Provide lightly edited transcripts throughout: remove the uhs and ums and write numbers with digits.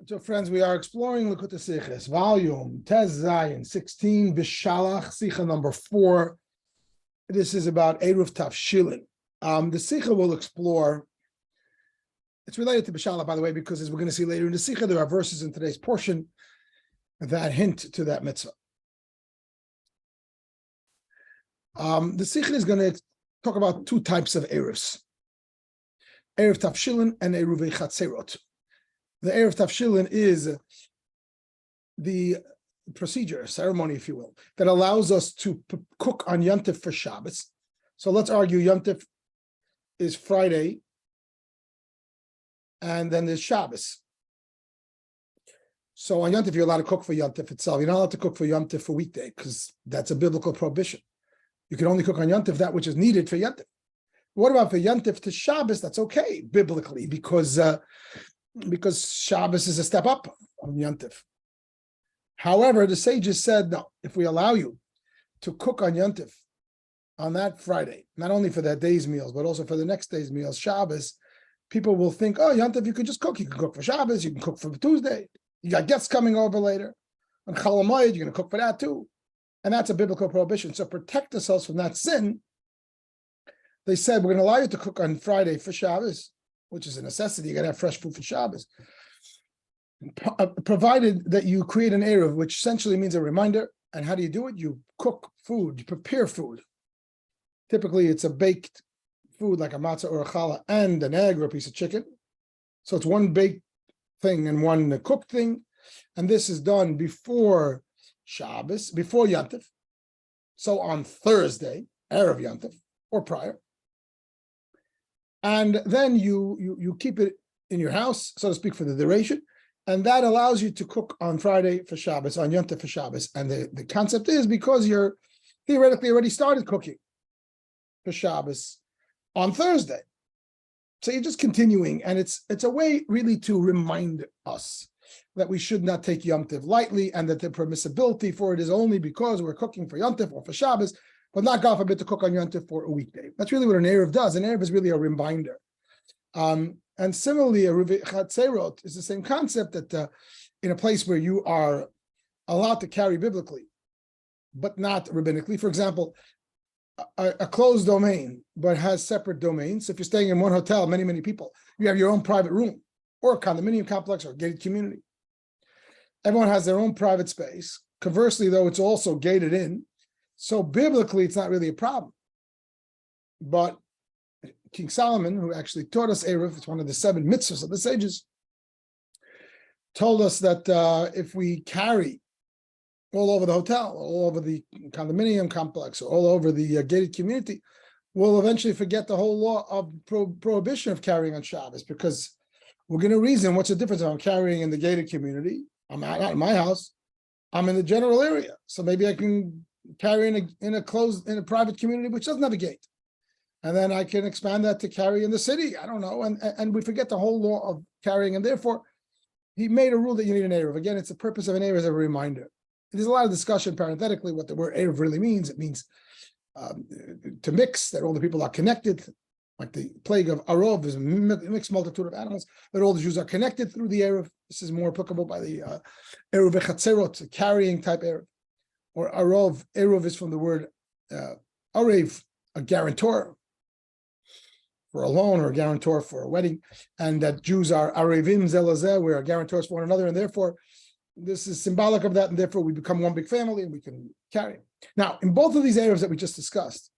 So, friends, we are exploring Likutei Sichos, volume Tez Zayin 16, Beshalach, Sicha number 4. This is about Eruv Tafshilin. The Sicha will explore. It's related to Beshalach, by the way, because as we're going to see later in the Sicha, there are verses in today's portion that hint to that mitzvah. The Sicha is going to talk about two types of Eruvs: Eruv Tafshilin and Eruvei Chatzerot. The Eruv Tafshilin is the procedure, ceremony, if you will, that allows us to cook on Yontif for Shabbos. So let's argue Yontif is Friday, and then there's Shabbos. So on Yontif, you're allowed to cook for Yontif itself. You're not allowed to cook for Yontif for weekday, because that's a biblical prohibition. You can only cook on Yontif that which is needed for Yontif. What about for Yontif to Shabbos? That's okay, biblically, because Shabbos is a step up on Yontif. However, the sages said, no, if we allow you to cook on Yontif on that Friday, not only for that day's meals, but also for the next day's meals, Shabbos, people will think, oh, Yontif, you can just cook. You can cook for Shabbos, you can cook for Tuesday. You got guests coming over later. On Chol Hamoed, you're going to cook for that too. And that's a biblical prohibition. So protect ourselves from that sin. They said, we're going to allow you to cook on Friday for Shabbos, which is a necessity. You got to have fresh food for Shabbos, provided that you create an eruv, which essentially means a reminder. And how do you do it? You cook food, you prepare food. Typically, it's a baked food like a matzah or a challah and an egg or a piece of chicken. So it's one baked thing and one cooked thing. And this is done before Shabbos, before Yontif. So on Thursday, erev Yontif, or prior. And then you keep it in your house, so to speak, for the duration. And that allows you to cook on Friday for Shabbos, on Yontif for Shabbos. And the concept is because you're theoretically already started cooking for Shabbos on Thursday. So you're just continuing. And it's a way really to remind us that we should not take Yontif lightly, and that the permissibility for it is only because we're cooking for Yontif or for Shabbos, but not, God forbid, to cook on Yontif for a weekday. That's really what an eruv does. An eruv is really a reminder. And similarly, a Eruvei Chatzerot is the same concept, that in a place where you are allowed to carry biblically, but not rabbinically. For example, a closed domain, but has separate domains. So if you're staying in one hotel, many people, you have your own private room, or a condominium complex, or a gated community. Everyone has their own private space. Conversely, though, it's also gated in. So biblically, it's not really a problem. But King Solomon, who actually taught us Eruv, it's one of the 7 mitzvahs of the sages, told us that if we carry all over the hotel, all over the condominium complex, all over the gated community, we'll eventually forget the whole law of prohibition of carrying on Shabbos, because we're going to reason, what's the difference if I'm carrying in the gated community? I'm not in my house. I'm in the general area. So maybe I can carry in a private community which doesn't have a gate. And then I can expand that to carry in the city. I don't know. And we forget the whole law of carrying. And therefore, he made a rule that you need an eruv. Again, it's the purpose of an eruv as a reminder. There's a lot of discussion parenthetically what the word eruv really means. It means to mix, that all the people are connected, like the plague of Arov is a mixed multitude of animals, that all the Jews are connected through the eruv. This is more applicable by the Eruv Chatzerot, carrying type eruv. Or Arov, eruv is from the word arev, a guarantor for a loan, or a guarantor for a wedding, and that Jews are arevim zelazeh, we are guarantors for one another, and therefore this is symbolic of that, and therefore we become one big family and we can carry. Now, in both of these eruvs that we just discussed,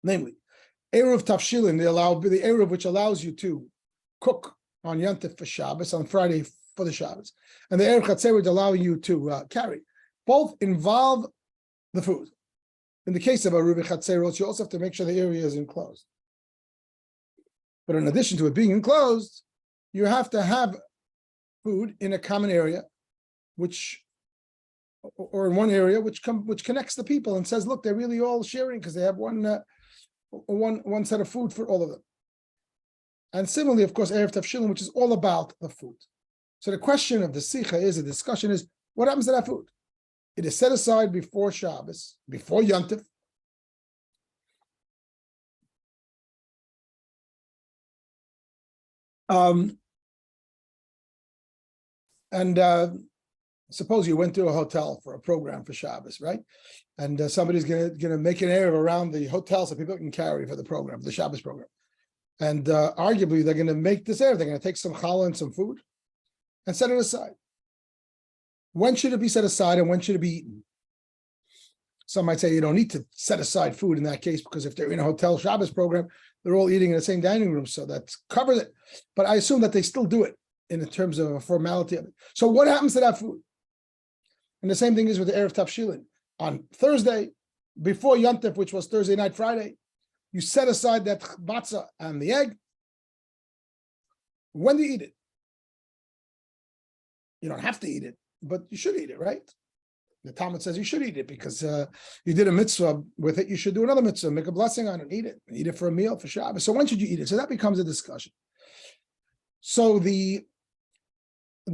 namely Eruv Tafshilin, the eruv which allows you to cook on Yontif for Shabbos, on Friday for the Shabbos, and the Eruv Chatzerot allowing you to carry, both involve the food. In the case of a Eruvei Chatzerot, you also have to make sure the area is enclosed. But in addition to it being enclosed, you have to have food in a common area, or in one area which connects the people and says, look, they're really all sharing because they have one set of food for all of them. And similarly, of course, Erev Tafshilin, which is all about the food. So the question of the Sicha is, the discussion is, what happens to that food? It is set aside before Shabbos, before Yontif. And suppose you went to a hotel for a program for Shabbos, right? And somebody's gonna make an Erev around the hotel so people can carry for the program, the Shabbos program. And arguably, they're gonna make this Erev. They're gonna take some challah and some food and set it aside. When should it be set aside and when should it be eaten? Some might say you don't need to set aside food in that case because if they're in a hotel Shabbos program, they're all eating in the same dining room, so that covers it. But I assume that they still do it in terms of a formality of it. So what happens to that food? And the same thing is with the Erev Tafshilin. On Thursday, before Yontif, which was Thursday night, Friday, you set aside that matzah and the egg. When do you eat it? You don't have to eat it, but you should eat it, right? The Talmud says you should eat it because you did a mitzvah with it. You should do another mitzvah, make a blessing on it, eat it for a meal for Shabbos. So when should you eat it? So that becomes a discussion. So the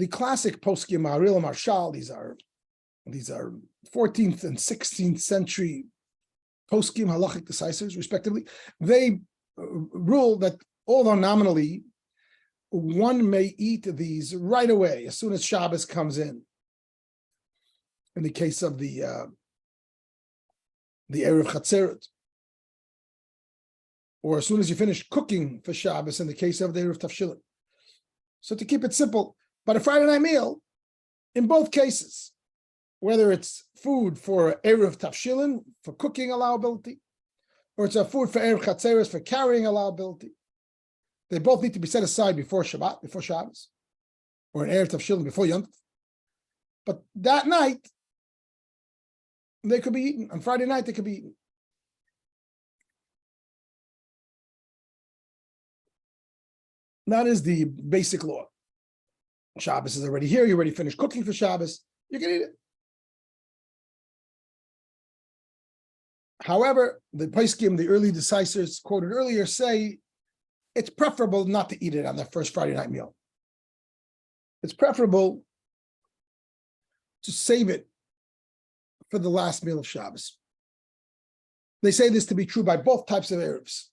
classic poskim Haril Marshal, these are 14th and 16th century poskim halachic decisors, respectively. They rule that although nominally one may eat these right away as soon as Shabbos comes in the case of the Erev Chatzeret, or as soon as you finish cooking for Shabbos in the case of the Erev Tafshilin. So to keep it simple, but a Friday night meal, in both cases, whether it's food for Erev Tafshilin, for cooking allowability, or it's a food for Erev Chatzeres, for carrying allowability, they both need to be set aside before Shabbat, before Shabbos, or an Erev Tafshilin before Yom Tov. But that night, they could be eaten. On Friday night, they could be eaten. That is the basic law. Shabbos is already here. You already finished cooking for Shabbos. You can eat it. However, the poskim, the early decisors quoted earlier, say it's preferable not to eat it on the first Friday night meal. It's preferable to save it for the last meal of Shabbos. They say this to be true by both types of Erevs,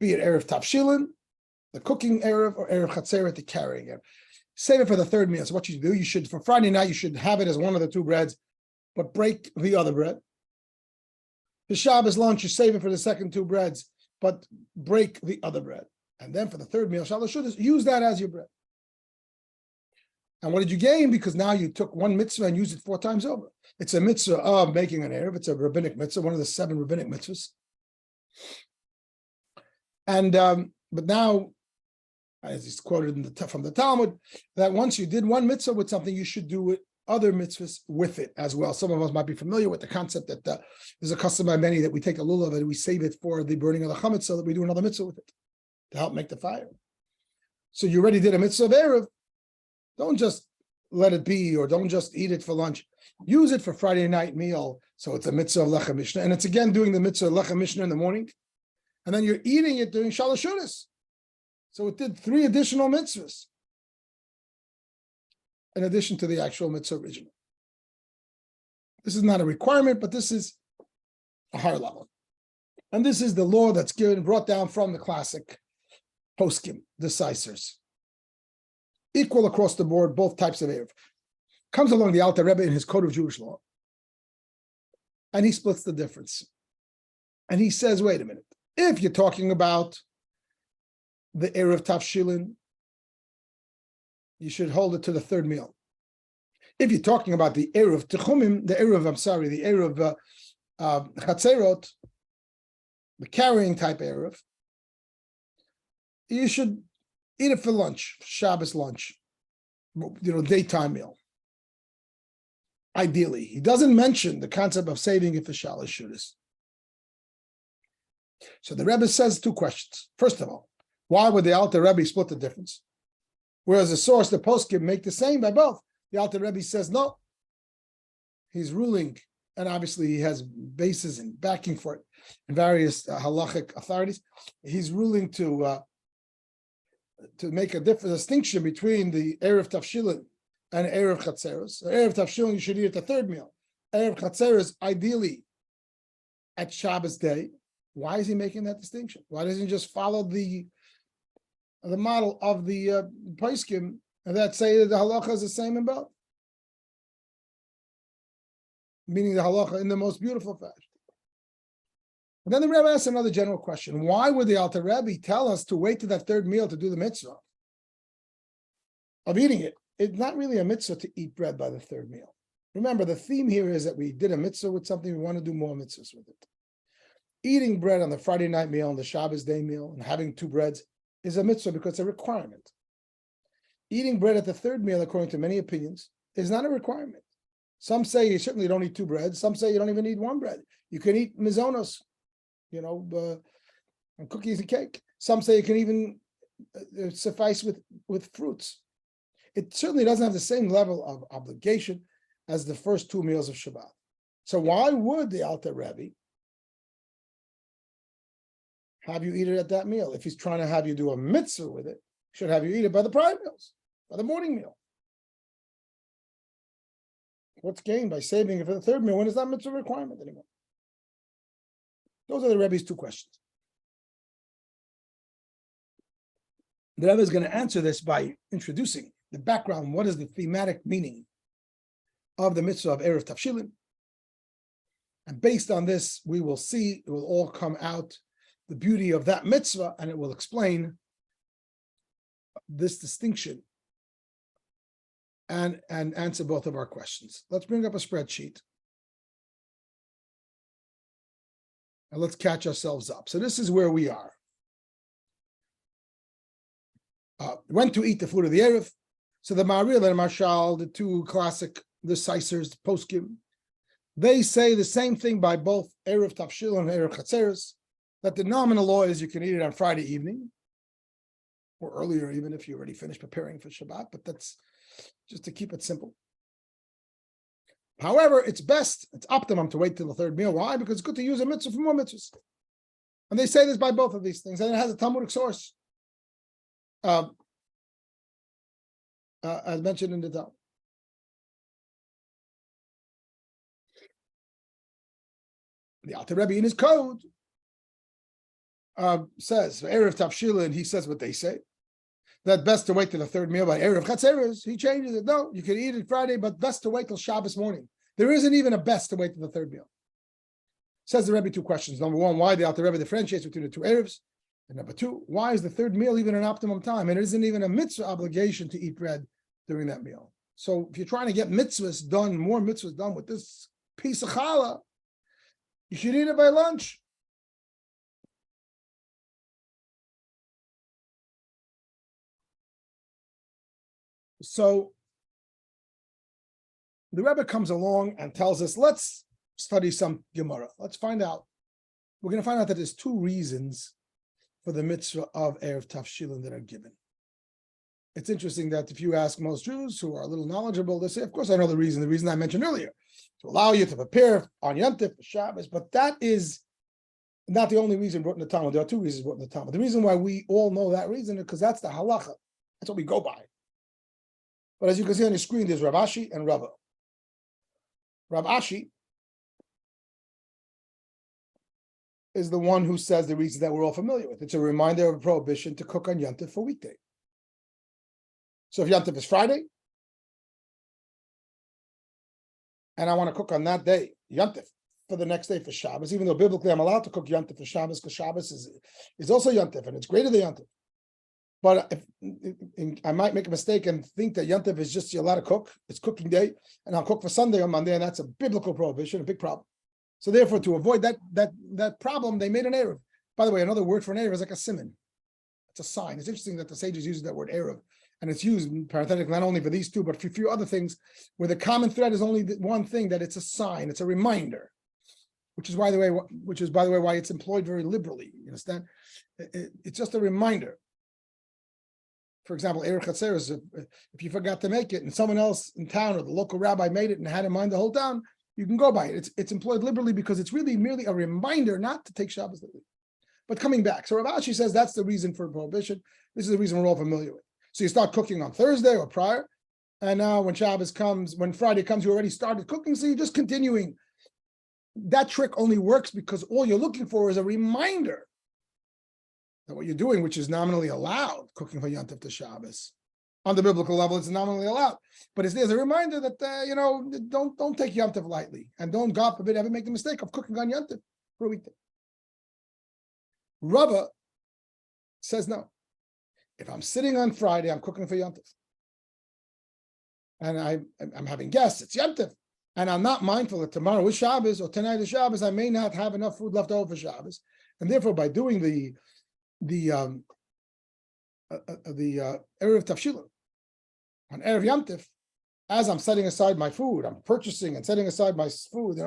be it Erev Tafshilin, the cooking Erev, or Erev Chatzeret, the carrying Erev. Save it for the third meal. So what you do, you should, for Friday night, you should have it as one of the two breads, but break the other bread. For Shabbos lunch, you save it for the second two breads, but break the other bread. And then for the third meal, Shabbos should use that as your bread. And what did you gain? Because now you took one mitzvah and used it 4 times over. It's a mitzvah of making an Erev. It's a rabbinic mitzvah, one of the 7 rabbinic mitzvahs. And but now, as is quoted from the Talmud, that once you did one mitzvah with something, you should do other mitzvahs with it as well. Some of us might be familiar with the concept that there's a custom by many that we take a lulav and we save it for the burning of the chametz so that we do another mitzvah with it to help make the fire. So you already did a mitzvah of Erev. Don't just let it be, or don't just eat it for lunch. Use it for Friday night meal. So it's a mitzvah of Lechem Mishnah. And it's again doing the mitzvah of Lechem Mishnah in the morning. And then you're eating it during Shalosh Shudas. So it did 3 additional mitzvahs in addition to the actual mitzvah original. This is not a requirement, but this is a higher level. And this is the law that's brought down from the classic poskim, decisors. Equal across the board, both types of Erev. Comes along the Alter Rebbe in his Code of Jewish Law, and he splits the difference. And he says, wait a minute, if you're talking about the Erev Tafshilin, you should hold it to the third meal. If you're talking about the Erev Techumim, the Erev Chatzerot, the carrying type Erev, you should eat it for lunch, Shabbos lunch, daytime meal. Ideally, he doesn't mention the concept of saving it for Shalosh Shudas. So the Rebbe says 2 questions. First of all, why would the Alter Rebbe split the difference? Whereas the source, the poskim, make the same by both. The Alter Rebbe says no. He's ruling, and obviously he has basis and backing for it in various halachic authorities. He's ruling to make a different distinction between the Erev Tafshilin and Erev Chatzeros. Erev Tafshilin, you should eat at the third meal. Erev Chatzeros, ideally at Shabbos day. Why is he making that distinction? Why doesn't he just follow the model of the poskim And that say that the halacha is the same in both. Meaning the halacha in the most beautiful fashion. And then the Rebbe asks another general question. Why would the Alter Rebbe tell us to wait to that third meal to do the mitzvah of eating it? It's not really a mitzvah to eat bread by the third meal. Remember, the theme here is that we did a mitzvah with something, we want to do more mitzvahs with it. Eating bread on the Friday night meal and the Shabbos day meal and having two breads is a mitzvah because it's a requirement. Eating bread at the third meal, according to many opinions, is not a requirement. Some say you certainly don't eat two breads. Some say you don't even need one bread. You can eat mizonos, and cookies and cake. Some say you can even suffice with fruits. It certainly doesn't have the same level of obligation as the first two meals of Shabbat. So why would the Alter Rebbe have you eat it at that meal? If he's trying to have you do a mitzvah with it, he should have you eat it by the prior meals, by the morning meal. What's gained by saving it for the third meal when it's not a mitzvah requirement anymore? Those are the Rebbe's two questions. The Rebbe is going to answer this by introducing the background. What is the thematic meaning of the mitzvah of Erev Tavshilin? And based on this, we will see, it will all come out, the beauty of that mitzvah, and it will explain this distinction and answer both of our questions. Let's bring up a spreadsheet. And let's catch ourselves up. So this is where we are. When to eat the food of the Erev. So the Ma'aril and Marshal, the two classic decisors, the poskim, they say the same thing by both Erev Tavshil and Erev Chatzeres, that the nominal law is you can eat it on Friday evening, or earlier even if you already finished preparing for Shabbat, but that's just to keep it simple. However, it's optimum to wait till the third meal. Why? Because it's good to use a mitzvah for more mitzvahs. And they say this by both of these things, and it has a Talmudic source. As mentioned in the Talmud. The Alter Rebbe in his code says, Erev Tavshilin, he says what they say, that best to wait till the third meal. By Erev Chatzeres, he changes it. No, you can eat it Friday, but best to wait till Shabbos morning. There isn't even a best to wait till the third meal. Says the Rebbe two questions. Number one, why the Alter Rebbe differentiates between the two Erevs? And number two, why is the third meal even an optimum time? And it isn't even a mitzvah obligation to eat bread during that meal. So if you're trying to get mitzvahs done, more mitzvahs done with this piece of challah, you should eat it by lunch. So the Rebbe comes along and tells us, let's study some Gemara. Let's find out. We're going to find out that there's two reasons for the mitzvah of Erev Tavshilin that are given. It's interesting that if you ask most Jews who are a little knowledgeable, they say, of course I know the reason I mentioned earlier, to allow you to prepare on Yom Tov for Shabbos, but that is not the only reason brought in the Talmud. There are two reasons brought in the Talmud. The reason why we all know that reason is because that's the halacha. That's what we go by. But as you can see on your screen, there's Rav Ashi and Rabbi. Rav Ashi is the one who says the reason that we're all familiar with. It's a reminder of a prohibition to cook on Yom Tov for weekday. So if Yom Tov is Friday, and I want to cook on that day, Yom Tov, for the next day for Shabbos, even though biblically I'm allowed to cook Yom Tov for Shabbos, because Shabbos is also Yom Tov, and it's greater than Yom Tov. But if I might make a mistake and think that Yom Tov is just you're allowed to cook, it's cooking day, and I'll cook for Sunday on Monday, and that's a biblical prohibition, a big problem. So therefore, to avoid that problem, they made an Erev. By the way, another word for an Erev is like a siman. It's a sign. It's interesting that the sages use that word Erev, and it's used parenthetically not only for these two, but for a few other things where the common thread is only one thing, that it's a sign, it's a reminder, which is by the way why it's employed very liberally. You understand? It's just a reminder. For example, Erev Chatzeres, if you forgot to make it and someone else in town or the local rabbi made it and had in mind the whole town, you can go by it. It's employed liberally because it's really merely a reminder not to take Shabbos liberally. But coming back, so Rav Ashi says that's the reason for prohibition. This is the reason we're all familiar with. So you start cooking on Thursday or prior, and now when Friday comes, you already started cooking, so you're just continuing. That trick only works because all you're looking for is a reminder that what you're doing, which is nominally allowed, cooking for Yom Tov to Shabbos, On the biblical level, it's nominally allowed. But there's a reminder that, don't take Yom Tov lightly. And don't, God forbid, ever make the mistake of cooking on Yom Tov for a weekday. Rabbi says no. If I'm sitting on Friday, I'm cooking for Yom Tov. And I'm having guests, it's Yom Tov. And I'm not mindful that tomorrow is Shabbos or tonight is Shabbos, I may not have enough food left over for Shabbos. And therefore, by doing the Erev Tavshilim on Erev Yom Tov, as I'm setting aside my food, I'm purchasing and setting aside my food. In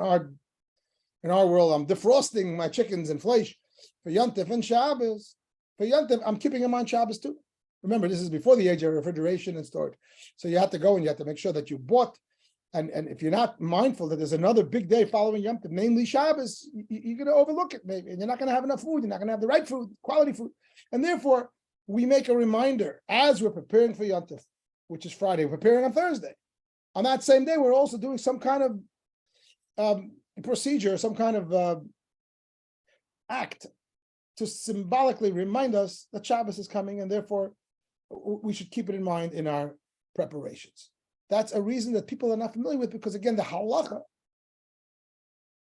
our world, I'm defrosting my chickens and flesh for Yom Tov and Shabbos. For Yom Tov, I'm keeping them on Shabbos too. Remember, this is before the age of refrigeration and storage. So you have to go and you have to make sure that you bought. And if you're not mindful that there's another big day following Yom Tov, namely Shabbos, you're going to overlook it maybe. And you're not going to have enough food. You're not going to have the right food, quality food. And therefore, we make a reminder as we're preparing for Yom Tov, which is Friday. We're preparing on Thursday. On that same day, we're also doing some kind of procedure, some kind of act to symbolically remind us that Shabbos is coming, and therefore we should keep it in mind in our preparations. That's a reason that people are not familiar with, because again, the halacha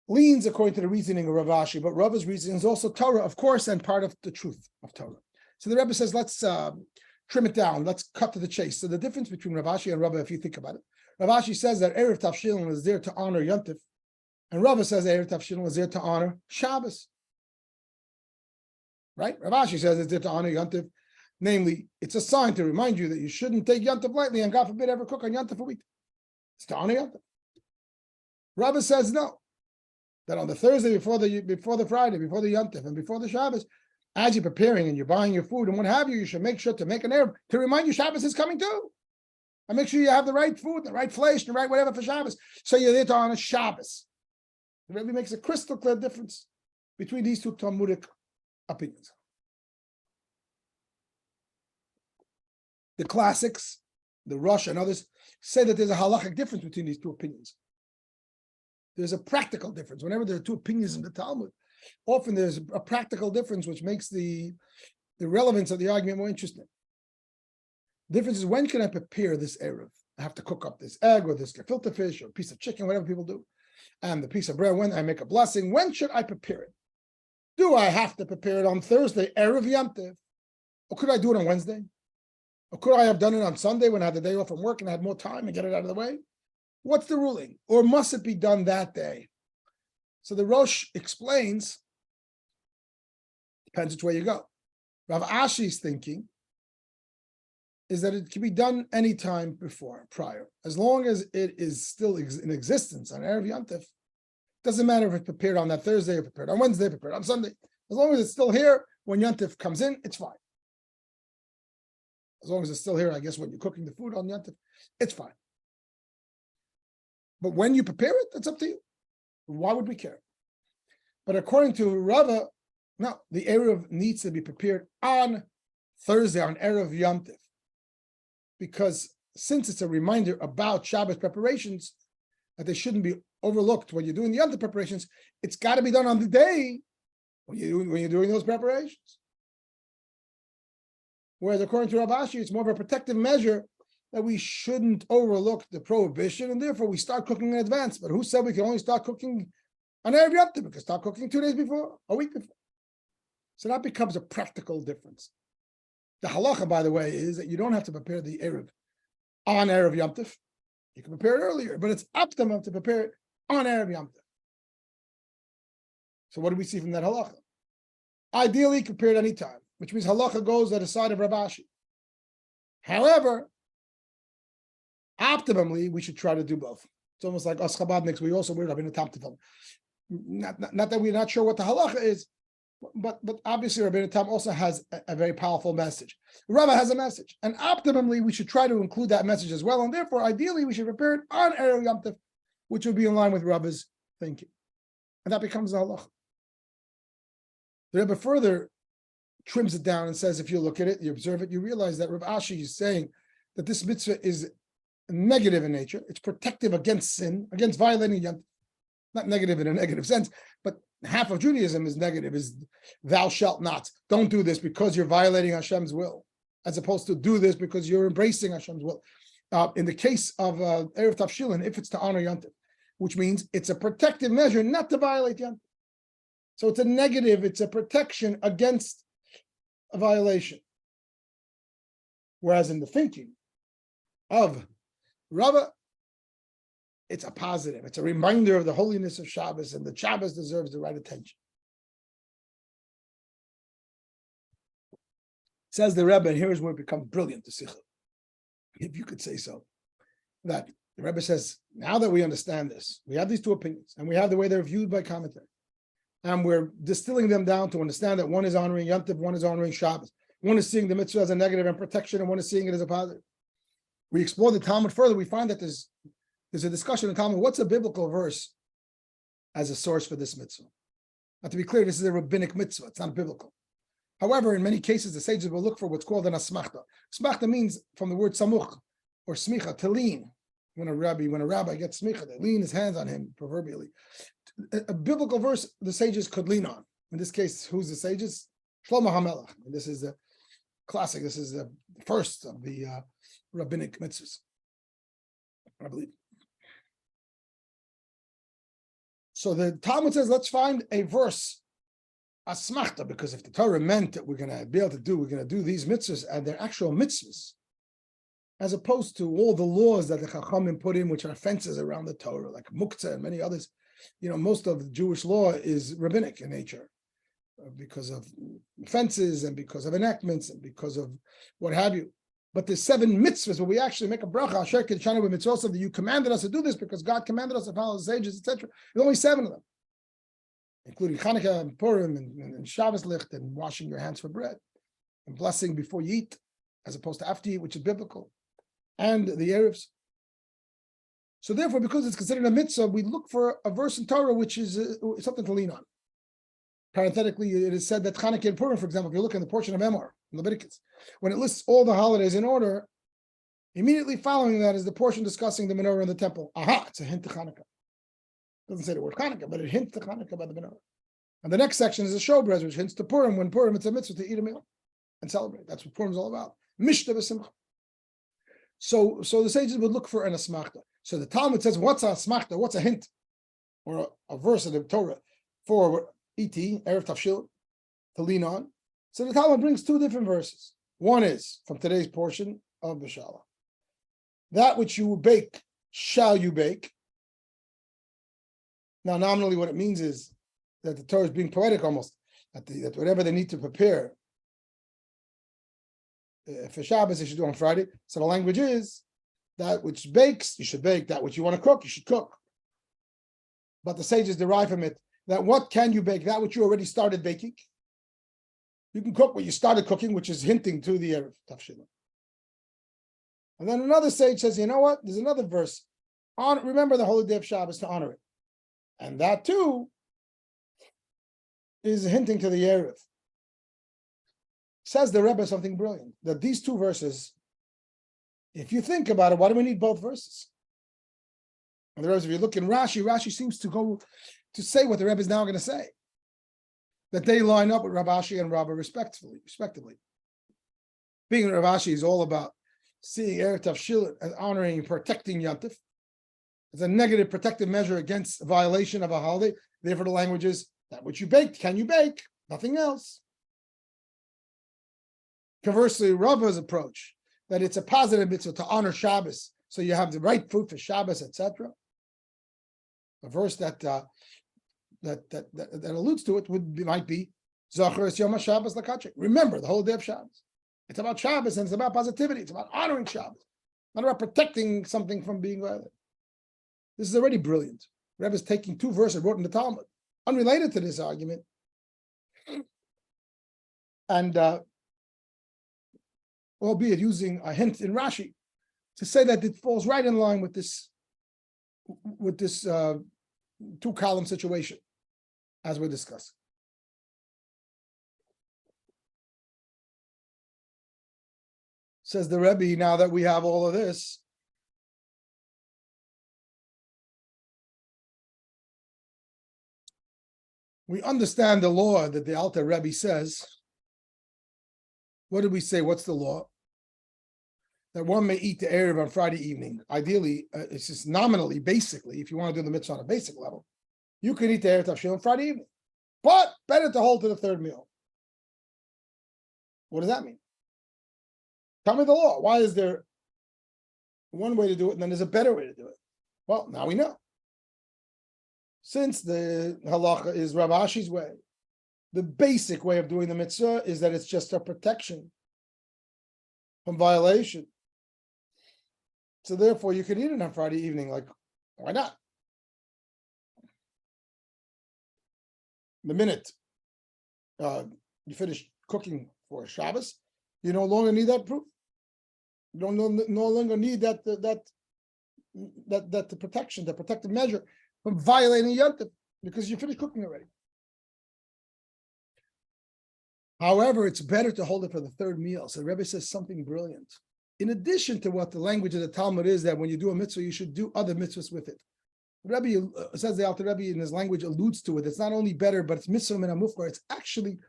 leans according to the reasoning of Rav Ashi, but Rava's reasoning is also Torah, of course, and part of the truth of Torah. So the Rebbe says, let's trim it down, let's cut to the chase. So the difference between Rav Ashi and Rava, if you think about it, Rav Ashi says that Erev Tavshilim is there to honor Yom Tov, and Rava says Erev Tavshilim is there to honor Shabbos. Right? Rav Ashi says it's there to honor Yom Tov. Namely, it's a sign to remind you that you shouldn't take Yom Tov lightly, and God forbid ever cook on Yom Tov for a week. It's to honor Yom Tov. Rabbi says no. That on the Thursday before the Friday, before the Yom Tov, and before the Shabbos, as you're preparing and you're buying your food and what have you, you should make sure to make an Erev to remind you Shabbos is coming too. And make sure you have the right food, the right flesh, the right whatever for Shabbos. So you're there to honor Shabbos. It really makes a crystal clear difference between these two Talmudic opinions. The classics, the Rosh and others, say that there's a halachic difference between these two opinions. There's a practical difference. Whenever there are two opinions in the Talmud, often there's a practical difference which makes the relevance of the argument more interesting. The difference is, when can I prepare this Erev? I have to cook up this egg or this gefilte fish or a piece of chicken, whatever people do, and the piece of bread. When I make a blessing, when should I prepare it? Do I have to prepare it on Thursday, Erev Yom Tov? Or could I do it on Wednesday? Or could I have done it on Sunday when I had the day off from work and I had more time and get it out of the way? What's the ruling? Or must it be done that day? So the Rosh explains, depends which way you go. Rav Ashi's thinking is that it can be done anytime prior. As long as it is still in existence on Erev Yom Tov, doesn't matter if it's prepared on that Thursday or prepared on Wednesday, prepared on Sunday. As long as it's still here, when Yom Tov comes in, it's fine. As long as it's still here, I guess when you're cooking the food on Yom Tov, it's fine. But when you prepare it, that's up to you. Why would we care? But according to Rava, no, the Erev needs to be prepared on Thursday, on Erev Yom Tov. Because since it's a reminder about Shabbos preparations, that they shouldn't be overlooked when you're doing the Yom Tov preparations, it's got to be done on the day when you're doing those preparations. Whereas according to Rav Ashi, it's more of a protective measure that we shouldn't overlook the prohibition, and therefore we start cooking in advance. But who said we can only start cooking on Erev Yom Tov? We can start cooking 2 days before, a week before. So that becomes a practical difference. The halacha, by the way, is that you don't have to prepare the Erev on Erev Yom Tov. You can prepare it earlier, but it's optimum to prepare it on Erev Yom Tov. So what do we see from that halacha? Ideally, prepare it any time, which means halacha goes at the side of Rav Ashi. However, optimally, we should try to do both. It's almost like us Chabadniks, we also wear Rabbeinu Tam Tefillin. Not that we're not sure what the halacha is, but obviously Rabbeinu Tam also has a very powerful message. Rava has a message, and optimally, we should try to include that message as well. And therefore, ideally, we should prepare it on Erev Yom Tov, which would be in line with Rava's thinking, and that becomes the halacha. The Rebbe further trims it down and says, if you look at it, you observe it, you realize that Rav Ashi is saying that this mitzvah is negative in nature. It's protective against sin, against violating Yom Tov. Not negative in a negative sense, but half of Judaism is negative, is thou shalt not. Don't do this because you're violating Hashem's will. as opposed to do this because you're embracing Hashem's will. In the case of Erev Tavshilin, if it's to honor Yontif, which means it's a protective measure not to violate Yontif. So it's a negative, it's a protection against a violation. Whereas in the thinking of Rabbi, it's a positive, it's a reminder of the holiness of Shabbos, and the Shabbos deserves the right attention. Says the Rebbe, and here's where it becomes brilliant, the Sicha, if you could say so, that the Rebbe says, now that we understand this, we have these two opinions, and we have the way they're viewed by commentary, and we're distilling them down to understand that one is honoring Yom Tov, one is honoring Shabbos. One is seeing the mitzvah as a negative and protection, and one is seeing it as a positive. We explore the Talmud further, we find that there's a discussion in the Talmud, what's a biblical verse as a source for this mitzvah? Now, to be clear, this is a rabbinic mitzvah, it's not biblical. However, in many cases, the sages will look for what's called an asmachta. Asmachta means from the word samuch or smicha, to lean. When a rabbi gets smicha, they lean his hands on him, proverbially. A biblical verse the sages could lean on. In this case, who's the sages? Shlomo HaMelech. And this is the classic. This is the first of the rabbinic mitzvahs, I believe. So the Talmud says, let's find a verse, asmachta, because if the Torah meant that we're going to do these mitzvahs, and they're actual mitzvahs, as opposed to all the laws that the Chachamim put in, which are fences around the Torah, like muktzah and many others. Most of Jewish law is rabbinic in nature, because of fences and because of enactments and because of what have you. But there's 7 mitzvahs where we actually make a bracha, Asher Kidshanu b'mitzvot, that you commanded us to do this because God commanded us to follow the sages, etc. There's only 7 of them, including Chanukah and Purim and Shabbos licht and washing your hands for bread and blessing before you eat, as opposed to after you eat, which is biblical, and the Erevs. So therefore, because it's considered a mitzvah, we look for a verse in Torah which is something to lean on. Parenthetically, it is said that Chanukah and Purim, for example, if you look in the portion of Emor, in Leviticus, when it lists all the holidays in order, immediately following that is the portion discussing the menorah in the temple. Aha, it's a hint to Chanukah. It doesn't say the word Chanukah, but it hints to Chanukah by the menorah. And the next section is a showbread, which hints to Purim. When Purim, it's a mitzvah to eat a meal and celebrate. That's what Purim is all about. Mishta v'simcha. So the sages would look for an asmachta. So the Talmud says, what's a asmachta? What's a hint or a verse of the Torah for E.T., Erev Tavshil, to lean on? So the Talmud brings 2 different verses. One is from today's portion of Beshalach. That which you bake, shall you bake. Now, nominally, what it means is that the Torah is being poetic almost, that whatever they need to prepare for Shabbos, they should do on Friday. So the language is that which bakes, you should bake. That which you want to cook, you should cook. But the sages derive from it that what can you bake? That which you already started baking. You can cook what you started cooking, which is hinting to the Erev Tavshilin. And then another sage says, you know what? There's another verse. Remember the holy day of Shabbos to honor it. And that too is hinting to the Erev. Says the Rebbe something brilliant, that these 2 verses, if you think about it, why do we need both verses? And the Rebbe, if you look in Rashi seems to go to say what the Rebbe is now going to say, that they line up with Rav Ashi and Rabbi respectively. Being Rav Ashi is all about seeing Erev Tavshilin and honoring and protecting Yom Tov. It's a negative protective measure against violation of a holiday. Therefore, the language is that which you baked, can you bake? Nothing else. Conversely, Rava's approach, that it's a positive mitzvah to honor Shabbos, so you have the right food for Shabbos, etc. A verse that alludes to it might be Zachar es Yom HaShabbos L'Kachek. Remember the whole day of Shabbos. It's about Shabbos and it's about positivity. It's about honoring Shabbos, not about protecting something from being violated. This is already brilliant. Rebbe is taking 2 verses wrote in the Talmud, unrelated to this argument, and albeit using a hint in Rashi to say that it falls right in line with this 2-column situation, as we discussed. Says the Rebbe, now that we have all of this, we understand the law that the Alter Rebbe says. What did we say? What's the law? that one may eat the Erev on Friday evening. Ideally, it's just nominally, basically, if you want to do the mitzvah on a basic level, you can eat the Erev Tavshil on Friday evening. But better to hold to the third meal. What does that mean? Tell me the law. Why is there one way to do it and then there's a better way to do it? Well, now we know. Since the halacha is Rav Ashi's way, the basic way of doing the mitzvah is that it's just a protection from violation. So therefore, you can eat it on Friday evening. Like, why not? The minute you finish cooking for Shabbos, you no longer need that proof. You don't no longer need that the protection, the protective measure from violating Yom Tov because you finished cooking already. However, it's better to hold it for the third meal. So the Rebbe says something brilliant. In addition to what the language of the Talmud is, that when you do a mitzvah, you should do other mitzvahs with it. The Rebbe says, the Alter Rebbe in his language alludes to it. It's not only better, but it's mitzvah min hamufkar. It's actually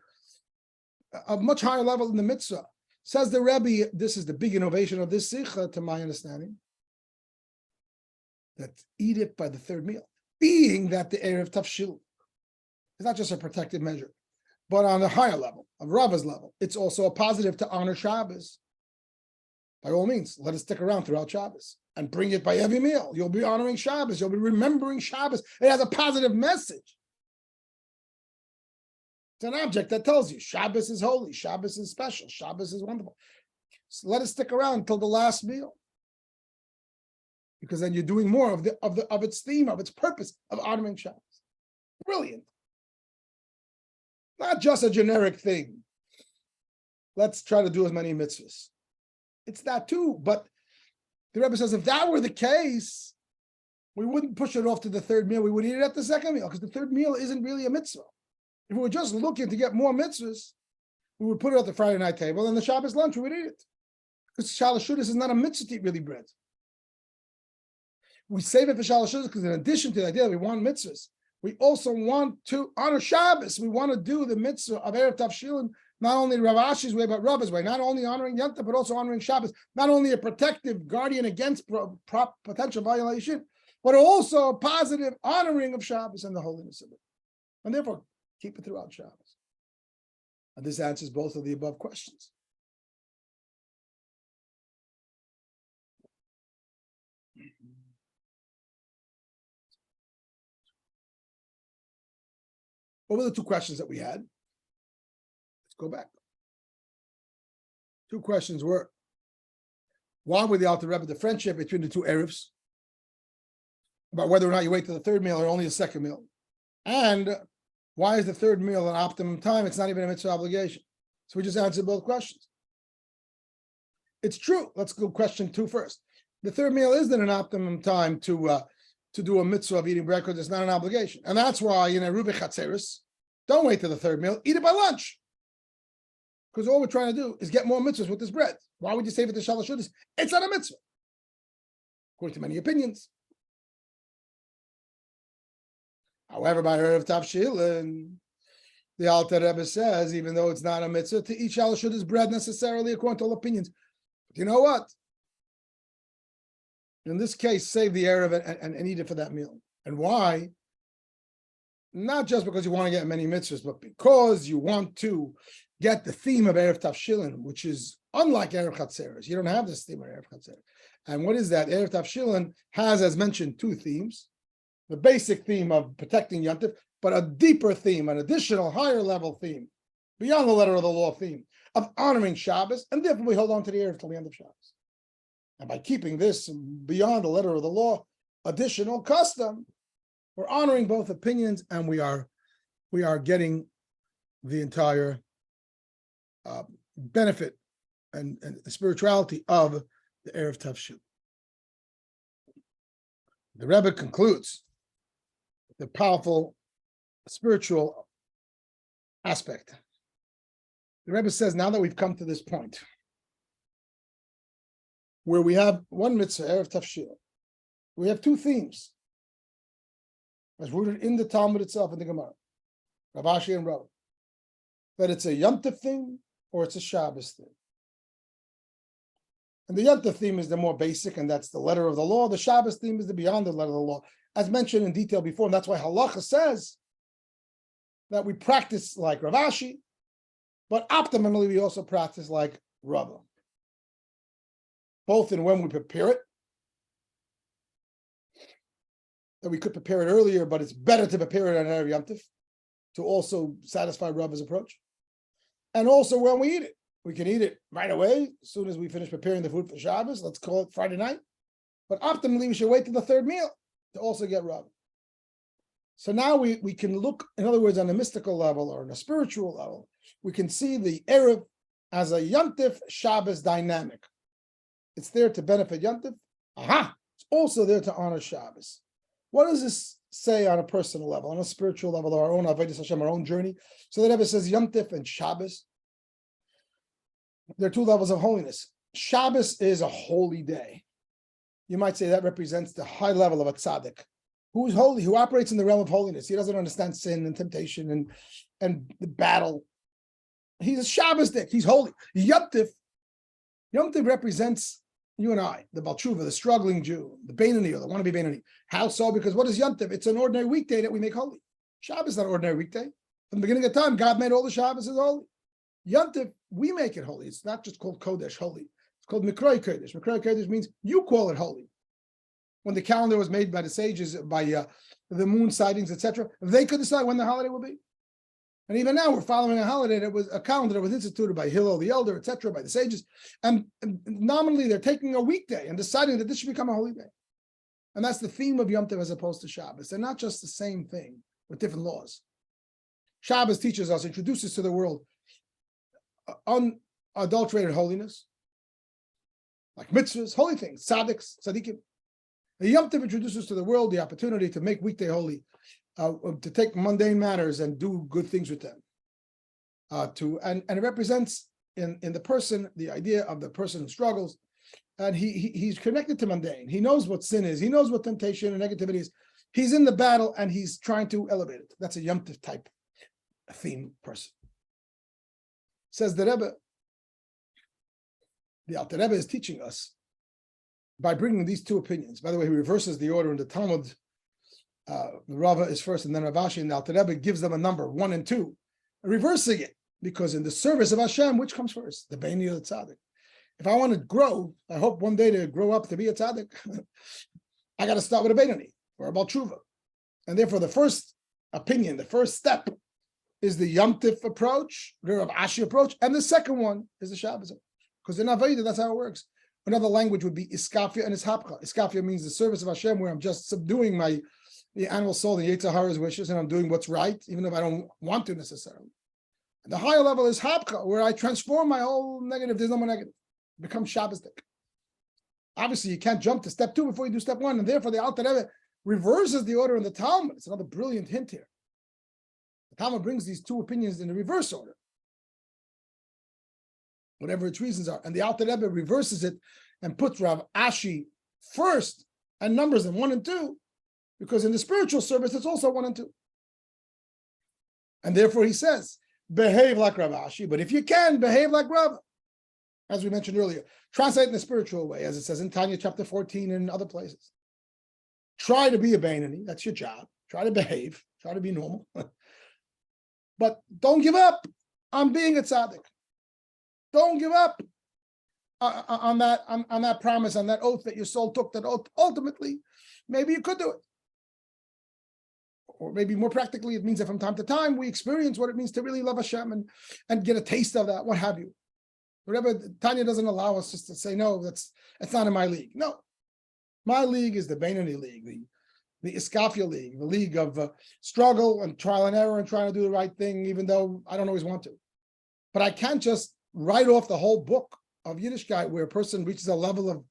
a much higher level than the mitzvah. Says the Rebbe, this is the big innovation of this Sicha, to my understanding, that eat it by the third meal, being that the Erev Tavshil is not just a protective measure, but on a higher level, of Rava's level, it's also a positive to honor Shabbos. By all means, let it stick around throughout Shabbos and bring it by every meal. You'll be honoring Shabbos. You'll be remembering Shabbos. It has a positive message. It's an object that tells you Shabbos is holy, Shabbos is special, Shabbos is wonderful. So let it stick around until the last meal, because then you're doing more of its theme, of its purpose of honoring Shabbos. Brilliant. Not just a generic thing. Let's try to do as many mitzvahs. It's that too, but the Rebbe says if that were the case, we wouldn't push it off to the third meal. We would eat it at the second meal because the third meal isn't really a mitzvah. If we were just looking to get more mitzvahs, we would put it at the Friday night table, and the Shabbos lunch we would eat it. Because Shalosh Shudas is not a mitzvah to eat really bread. We save it for Shalosh Shudas because in addition to the idea that we want mitzvahs, we also want to honor Shabbos. We want to do the mitzvah of Erev Tavshilin, not only Rav Ashi's way, but Rabbi's way. Not only honoring Yom Tov, but also honoring Shabbos. Not only a protective guardian against potential violation, but also a positive honoring of Shabbos and the holiness of it. And therefore, keep it throughout Shabbos. And this answers both of the above questions. What were the two questions that we had? Let's go back. Two questions were, why would the Alter Rebbe differentiate between the two Erevs? About whether or not you wait to the third meal or only the second meal. And why is the third meal an optimum time? It's not even a mitzvah obligation. So we just answered both questions. It's true. Let's go question 2 first. The third meal isn't an optimum time to do a mitzvah of eating bread because it's not an obligation. And that's why in a Rubi Chatzeris, don't wait till the third meal, eat it by lunch. Because all we're trying to do is get more mitzvahs with this bread. Why would you save it to Shalosh Shudas? It's not a mitzvah, according to many opinions. However, by Erev Tavshilin, the Alter Rebbe says, even though it's not a mitzvah to eat Shalosh Shudas bread necessarily, according to all opinions, but you know what? In this case, save the Erev and eat it for that meal. And why? Not just because you want to get many mitzvahs, but because you want to get the theme of Erev Tavshilin, which is unlike Erev Chatzeres. You don't have this theme of Erev Chatzeres. And what is that? Erev Tavshilin has, as mentioned, 2 themes. The basic theme of protecting Yom Tov, but a deeper theme, an additional higher level theme, beyond the letter of the law theme, of honoring Shabbos, and therefore we hold on to the Erev till the end of Shabbos. And by keeping this beyond the letter of the law, additional custom, we're honoring both opinions, and we are getting the entire benefit and the spirituality of the Erev Tavshil. The Rebbe concludes the powerful spiritual aspect. The Rebbe says, now that we've come to this point, where we have one mitzvah, Erev Tavshil, we have 2 themes, as rooted in the Talmud itself, in the Gemara, Rav Ashi and Rabbi, that it's a Yom Tov thing or it's a Shabbos thing. And the Yontif theme is the more basic, and that's the letter of the law. The Shabbos theme is the beyond the letter of the law, as mentioned in detail before. And that's why Halacha says that we practice like Rav Ashi, but optimally we also practice like Rabbi. Both in when we prepare it, that we could prepare it earlier, but it's better to prepare it on Erev Yontif to also satisfy Rabbi's approach. And also when we eat it. We can eat it right away, as soon as we finish preparing the food for Shabbos. Let's call it Friday night. But optimally, we should wait till the third meal to also get Rabbi. So now we can look, in other words, on a mystical level or on a spiritual level, we can see the Erev as a Yontif Shabbos dynamic. It's there to benefit Yontif. It's also there to honor Shabbos. What does this say on a personal level, on a spiritual level, our own Avodas Hashem, our own journey? So that Rebbe says Yontif and Shabbos. There are two levels of holiness. Shabbos is a holy day. You might say that represents the high level of a tzaddik. Who's holy? Who operates in the realm of holiness. He doesn't understand sin and temptation and the battle. He's a Shabbosdik. He's holy. Yontif represents you and I, the Balchuva, the struggling Jew, the Beinani, or the wannabe Beinani. How so? Because what is Yontif? It's an ordinary weekday that we make holy. Shabbos is not an ordinary weekday. From the beginning of time, God made all the Shabbos as holy. Yontif, we make it holy. It's not just called Kodesh, holy. It's called Mikroi Kodesh. Mikroi Kodesh means you call it holy. When the calendar was made by the sages, by the moon sightings, etc., they could decide when the holiday will be. And even now, we're following a holiday that was a calendar that was instituted by Hillel the Elder, etc., by the sages. And nominally, they're taking a weekday and deciding that this should become a holy day. And that's the theme of Yom Tov as opposed to Shabbos. They're not just the same thing with different laws. Shabbos teaches us, introduces to the world unadulterated holiness, like mitzvahs, holy things, tzaddiks, tzaddikim. The Yom Tov introduces to the world the opportunity to make weekday holy, to take mundane matters and do good things with them. And it represents in the person the idea of the person who struggles, and he's connected to mundane. He knows what sin is. He knows what temptation and negativity is. He's in the battle and he's trying to elevate it. That's a Yom Tov type theme person. Says the Rebbe, the Alter Rebbe is teaching us by bringing these two opinions. By the way, he reverses the order in the Talmud. The Rava is first, and then Rav Ashi, and the Alter Rebbe gives them a number, 1 and 2, reversing it, because in the service of Hashem, which comes first? The Beini or the Tzaddik? If I want to grow, I hope one day to grow up to be a Tzaddik, I got to start with a Beinani or a Balchuva. And therefore, the first opinion, the first step is the Yom Tif approach, the Rav Ashi approach, and the second one is the Shabbos. Because in Aveda, that's how it works. Another language would be Iskafia and Ishapcha. Iskafia means the service of Hashem, where I'm just subduing the animal soul, the Yetzer Hara's wishes, and I'm doing what's right, even if I don't want to necessarily. And the higher level is Hapcha, where I transform my whole negative. There's no more negative. Become Shabbosdik. Obviously, you can't jump to step 2 before you do step 1, and therefore the Alter Rebbe reverses the order in the Talmud. It's another brilliant hint here. The Talmud brings these two opinions in the reverse order, whatever its reasons are. And the Alter Rebbe reverses it and puts Rav Ashi first and numbers them 1 and 2, because in the spiritual service, it's also 1 and 2. And therefore he says, behave like Rav Ashi, but if you can, behave like Rav. As we mentioned earlier, translate in the spiritual way, as it says in Tanya chapter 14 and other places. Try to be a Beinani, that's your job. Try to behave, try to be normal. But don't give up on being a tzaddik. Don't give up on that promise, on that oath that your soul took, that oath. Ultimately, maybe you could do it. Or maybe more practically, it means that from time to time, we experience what it means to really love Hashem and get a taste of that, what have you. Whatever, Tanya doesn't allow us just to say, no, that's not in my league. No. My league is the Beinani league, the Iskafia league, the league of struggle and trial and error and trying to do the right thing, even though I don't always want to. But I can't just write off the whole book of Yiddishkeit where a person reaches a level of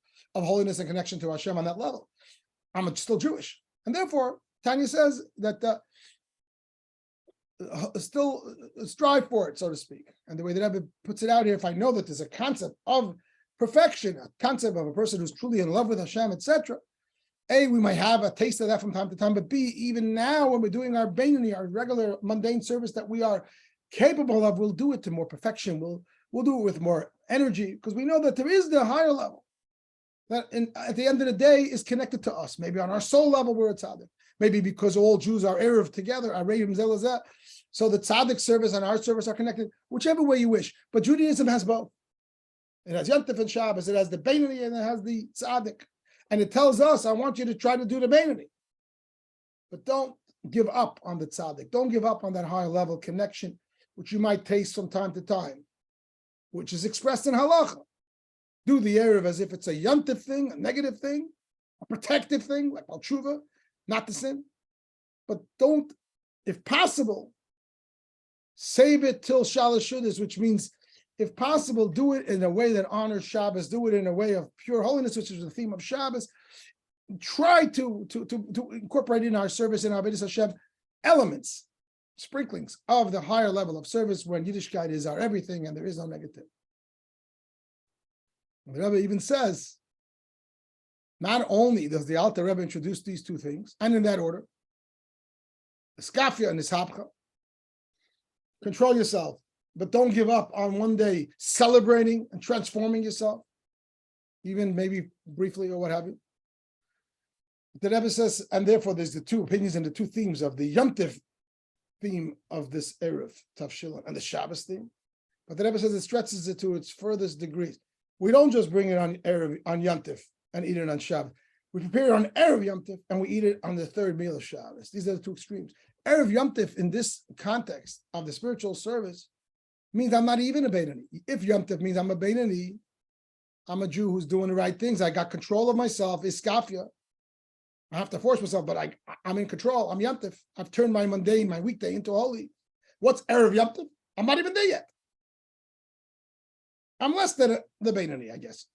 holiness and connection to Hashem on that level. I'm still Jewish. And therefore, Tanya says that still strive for it, so to speak. And the way that Rebbe puts it out here, if I know that there's a concept of perfection, a concept of a person who's truly in love with Hashem, etc., A, we might have a taste of that from time to time, but B, even now when we're doing our Beinani, our regular mundane service that we are capable of, we'll do it to more perfection. We'll do it with more energy, because we know that there is the higher level. that at the end of the day is connected to us. Maybe on our soul level, we're a tzaddik. Maybe because all Jews are Erev together, Arayim Zelazah. So the tzaddik service and our service are connected, whichever way you wish. But Judaism has both. It has Yom Tov and Shabbos, it has the Beinani, and it has the tzaddik. And it tells us, I want you to try to do the Beinani. But don't give up on the tzaddik. Don't give up on that higher level connection, which you might taste from time to time, which is expressed in halacha. Do the Erev as if it's a Yom Tov thing, a negative thing, a protective thing, like Bal Tshuva, not to sin. But don't, if possible, save it till Shalosh Shudas, which means, if possible, do it in a way that honors Shabbos, do it in a way of pure holiness, which is the theme of Shabbos. Try to incorporate in our service, in our Avodas Hashem, elements, sprinklings of the higher level of service when Yiddishkeit is our everything and there is no negative. The Rebbe even says, not only does the Alter Rebbe introduce these two things, and in that order, Iskafia and Ishapcha, control yourself, but don't give up on one day celebrating and transforming yourself, even maybe briefly or what have you. The Rebbe says, and therefore there's the two opinions and the two themes of the Yom Tov theme of this Erev, Tavshilin, and the Shabbos theme. But the Rebbe says it stretches it to its furthest degrees. We don't just bring it on Erev, on Yom Tov and eat it on Shabbos. We prepare it on Erev Yom Tov and we eat it on the third meal of Shabbos. These are the two extremes. Erev Yom Tov in this context of the spiritual service means I'm not even a Beinani. If Yom Tov means I'm a Beinani, I'm a Jew who's doing the right things. I got control of myself. Iskafia. I have to force myself, but I'm in control. I'm Yom Tov. I've turned my mundane, my weekday into holy. What's Erev Yom Tov? I'm not even there yet. I'm less than the Beinani, I guess.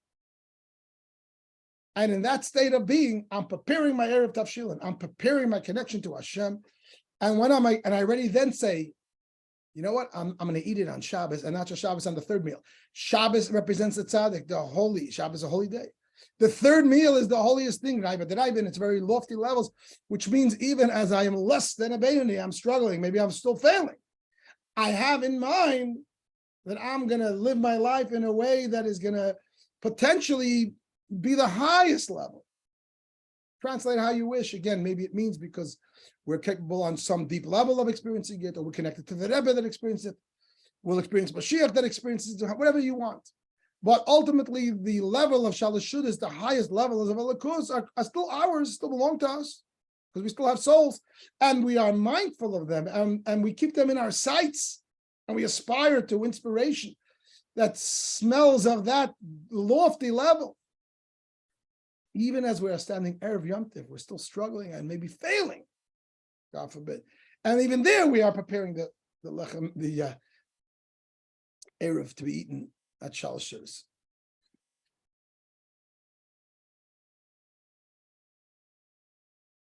And in that state of being, I'm preparing my Erev Tavshilin. I'm preparing my connection to Hashem. And when I already then say, you know what? I'm going to eat it on Shabbos, and not just Shabbos on the third meal. Shabbos represents the tzaddik, the holy. Shabbos is a holy day. The third meal is the holiest thing, but it's very lofty levels, which means even as I am less than a Beinani, I'm struggling. Maybe I'm still failing. I have in mind that I'm going to live my life in a way that is going to potentially be the highest level. Translate how you wish. Again, maybe it means because we're capable on some deep level of experiencing it, or we're connected to the Rebbe that experienced it. We'll experience Mashiach that experiences it, whatever you want. But ultimately, the level of Shalosh Shudas, the highest levels of Elokus, are still ours, still belong to us, because we still have souls, and we are mindful of them, and we keep them in our sights, and we aspire to inspiration that smells of that lofty level. Even as we are standing Erev Yom Tov, we're still struggling and maybe failing, God forbid. And even there, we are preparing the lechem, the Erev to be eaten at Shalosh Shudas.